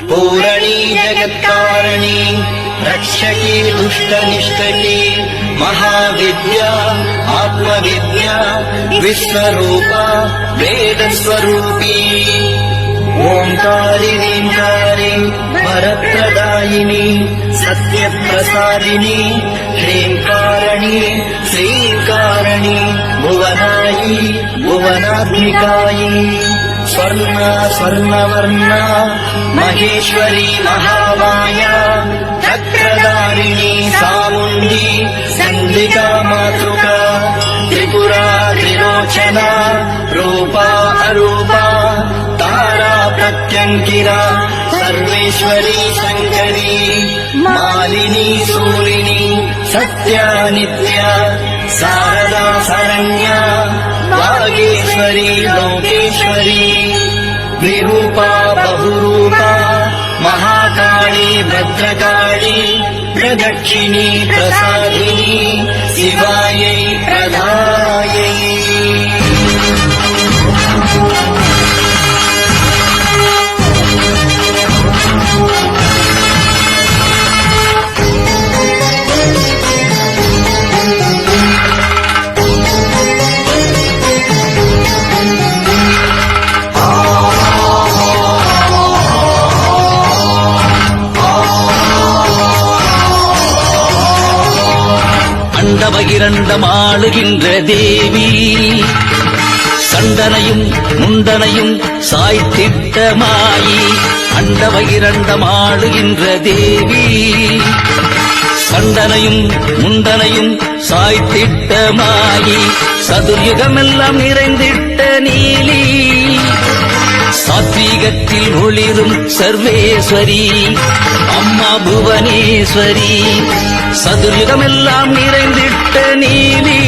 पूरणी जगत्कारिणी रक्षकी दुष्टनिष्ठकी महाविद्या आत्मविद्या विश्वरूपा वेदस्वरूपी ओंकारिणींकारि वरप्रदायिनी सत्यप्रसादिनी ह्रींकारिणी श्रींकारिणी भुवनायी भुवनात्मिकायी स्वर्णा स्वर्णवर्णा महेश्वरी महामाया चक्रधारिणी सामुण्डी चण्डिका मातृका त्रिपुरा त्रिलोचना रूपा अरूपा तारा प्रत्यङ्किरा सर्वेश्वरी शङ्करी मालिनी सूलिनी सत्या नित्या शारदा शरण्या वागेश्वरी लोकेश्वरी विरूपा बहुरूपा महाकाली भद्रकाली प्रदक्षिणी प्रसादिनी शिवायै प्रदायै அண்டபகிரண்டமாளுகின்ற தேவி சண்டனையும் முண்டனையும் சாய்த்திட்ட மாயி அண்டபகிரண்டமாளுகின்ற தேவி சண்டனையும் முண்டனையும் சாய்த்திட்ட மாயி சதுர்யுகமெல்லாம் நிறைந்திட்ட நீலி சாத்வீகத்தில் ஒளிரும் சர்வேஸ்வரி அம்மா புவனேஸ்வரி சதுர்யுகமெல்லாம் நிறைந்திட்ட நீலி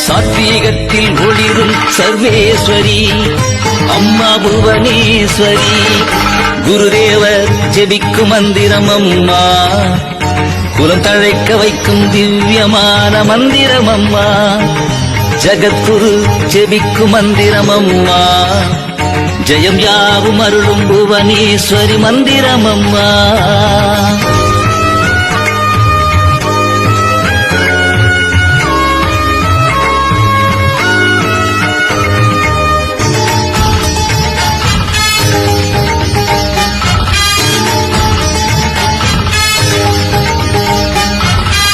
சாத்வீகத்தில் ஒளிரும் சர்வேஸ்வரி அம்மா புவனேஸ்வரி குருதேவர் ஜெபிக்கும் மந்திரம் அம்மா குலம் தழைக்க வைக்கும் திவ்யமான மந்திரம் அம்மா ஜகத்குரு ஜெபிக்கும் மந்திரம் அம்மா ஜெயம் யாவும் அருளும் புவனேஸ்வரி மந்திரம் அம்மா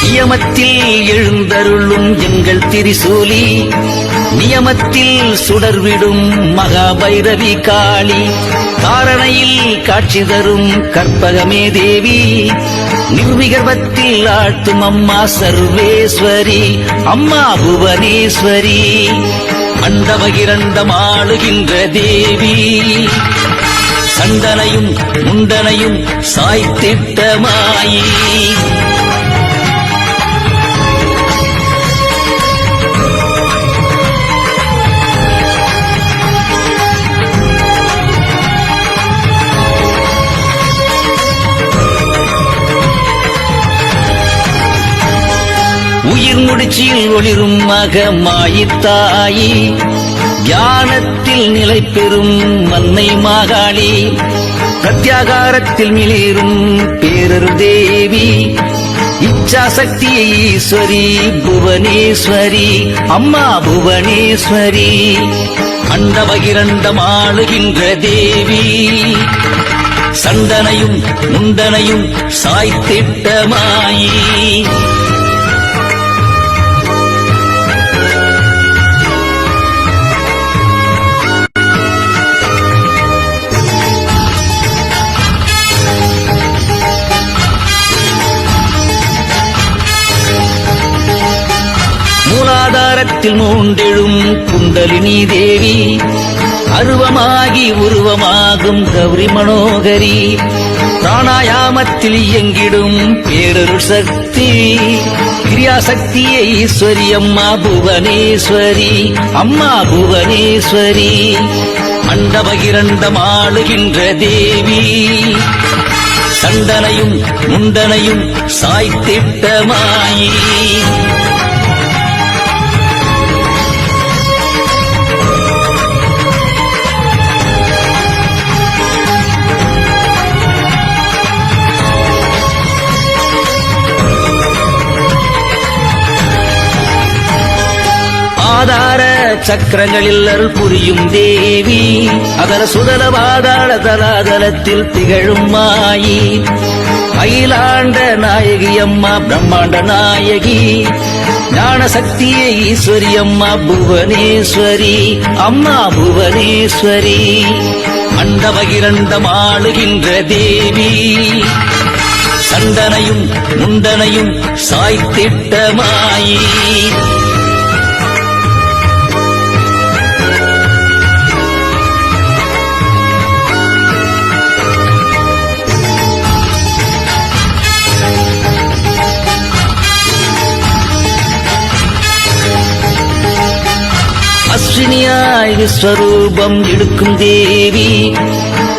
நியமத்தில் எழுந்தருளும் எங்கள் திரிசூலி நியமத்தில் சுடர்விடும் மகாபைரவி காளி காரணையில் காட்சி தரும் கற்பகமே தேவி நிர்விகர்பத்தில் ஆட்டும் அம்மா சர்வேஸ்வரி அம்மா புவனேஸ்வரி அண்டபகிரண்டம் ஆளுகின்ற தேவி சண்டனையும் முண்டனையும் சாய்த்திட்ட மாயி உயிர் முடிச்சில் ஒளிரும் மகமாயித்தாயி தியானத்தில் நிலை பெறும் மன்னை மாகாளி பிரத்யாகாரத்தில் மிளிரும் பேரரு தேவி இச்சாசக்தி ஈஸ்வரி புவனேஸ்வரி அம்மா புவனேஸ்வரி அண்டபகிரண்டம் ஆளுகின்ற தேவி சண்டனையும் முண்டனையும் சாய்த்திட்ட மாயி மூலாதாரத்தில் மூண்டெழும் குண்டலினி தேவி அருவமாகி உருவமாகும் கௌரி மனோகரி பிராணாயாமத்தில் இயங்கிடும் பேரருள் சக்தி கிரியாசக்தியை ஈஸ்வரி அம்மா புவனேஸ்வரி அம்மா புவனேஸ்வரி அண்டபகிரண்டம் ஆளுகின்ற தேவி சண்டனையும் முண்டனையும் சாய்த்திட்ட மாயி சக்கரங்களில் அருள் புரியும் தேவி அதர சுதல பாதாள தலாதலத்தில் திகழும் மாயி அகிலாண்ட நாயகி அம்மா பிரம்மாண்ட நாயகி ஞான சக்தியே ஈஸ்வரி அம்மா புவனேஸ்வரி அம்மா புவனேஸ்வரி அண்டபகிரண்டம் ஆளுகின்ற தேவி சண்டனையும் முண்டனையும் சாய்த்திட்ட மாயி அஸ்வினியாய் விஸ்வரூபம் எடுக்கும் தேவி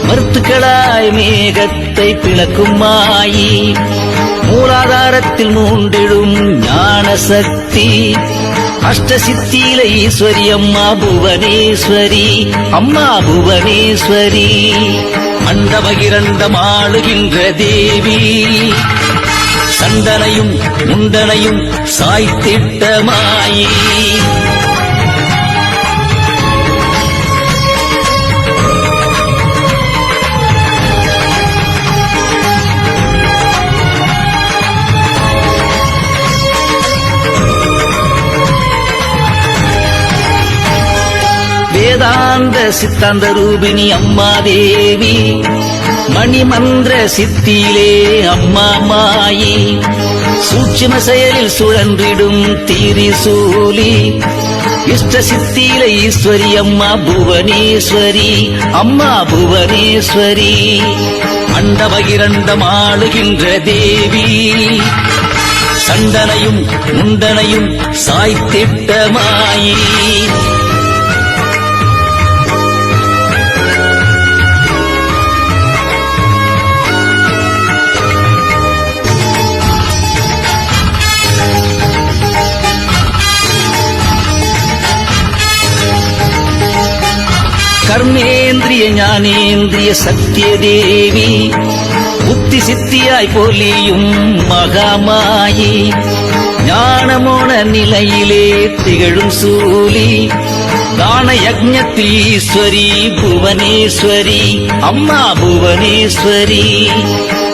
மருத்துக்களாய் மேகத்தை பிளக்கும் மாயி மூலாதாரத்தில் மூண்டெழும் ஞான சக்தி அஷ்டசித்தியில ஈஸ்வரி அம்மா புவனேஸ்வரி அம்மா புவனேஸ்வரி அண்டபகிரண்டம் ஆளுகின்ற தேவி சண்டனையும் முண்டனையும் சாய்த்திட்ட மாயி வேதாந்த சித்தாந்த ரூபிணி அம்மா தேவி மணிமந்திர சித்தியிலே அம்மா மாயி சூட்சும செயலில் சுழன்றிடும் திரிசூலி இஷ்ட சித்தியில ஈஸ்வரி அம்மா புவனேஸ்வரி அம்மா புவனேஸ்வரி அண்டபகிரண்டம் ஆளுகின்ற தேவி சண்டனையும் முண்டனையும் சாய்த்திட்ட மாயி கர்மேந்திரிய ஞானேந்திரிய சத்திய தேவி புத்தி சித்தியாய் பொலியும் மகாமாயி ஞானமோன நிலையிலே திகழும் சூலி தான யஜ்ஞத்தில் ஈஸ்வரி புவனேஸ்வரி அம்மா புவனேஸ்வரி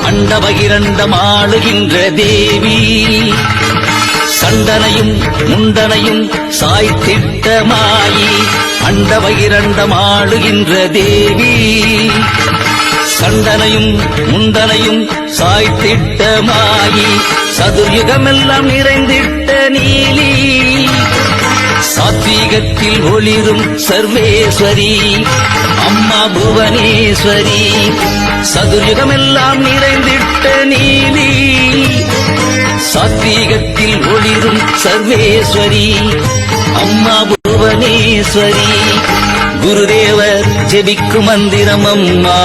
அண்டபகிரண்டம் ஆளுகின்ற தேவி சண்டனையும் முண்டனையும் சாய்த்திட்ட மாயி அண்டபகிரண்டம் ஆளுகின்ற தேவி சண்டனையும் முண்டனையும் சாய்த்திட்ட மாயி சதுர்யுகமெல்லாம் நிறைந்திட்ட நீலி சாத்வீகத்தில் ஒளிரும் சர்வேஸ்வரி அம்மா புவனேஸ்வரி சதுர்யுகமெல்லாம் நிறைந்திட்ட நீலி சாத்வீகத்தில் ஒளிரும் சர்வேஸ்வரி அம்மா புவனேஸ்வரி குருதேவர் ஜெபிக்கும் மந்திரம் அம்மா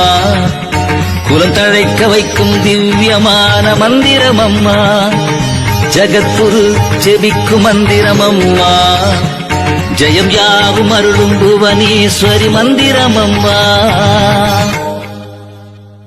குலம் தழைக்க வைக்கும் திவ்யமான மந்திரம் அம்மா ஜகத்குரு ஜெபிக்கும் மந்திரம் அம்மா ஜெயம் யாவும் அருளும் புவனேஸ்வரி மந்திரம் அம்மா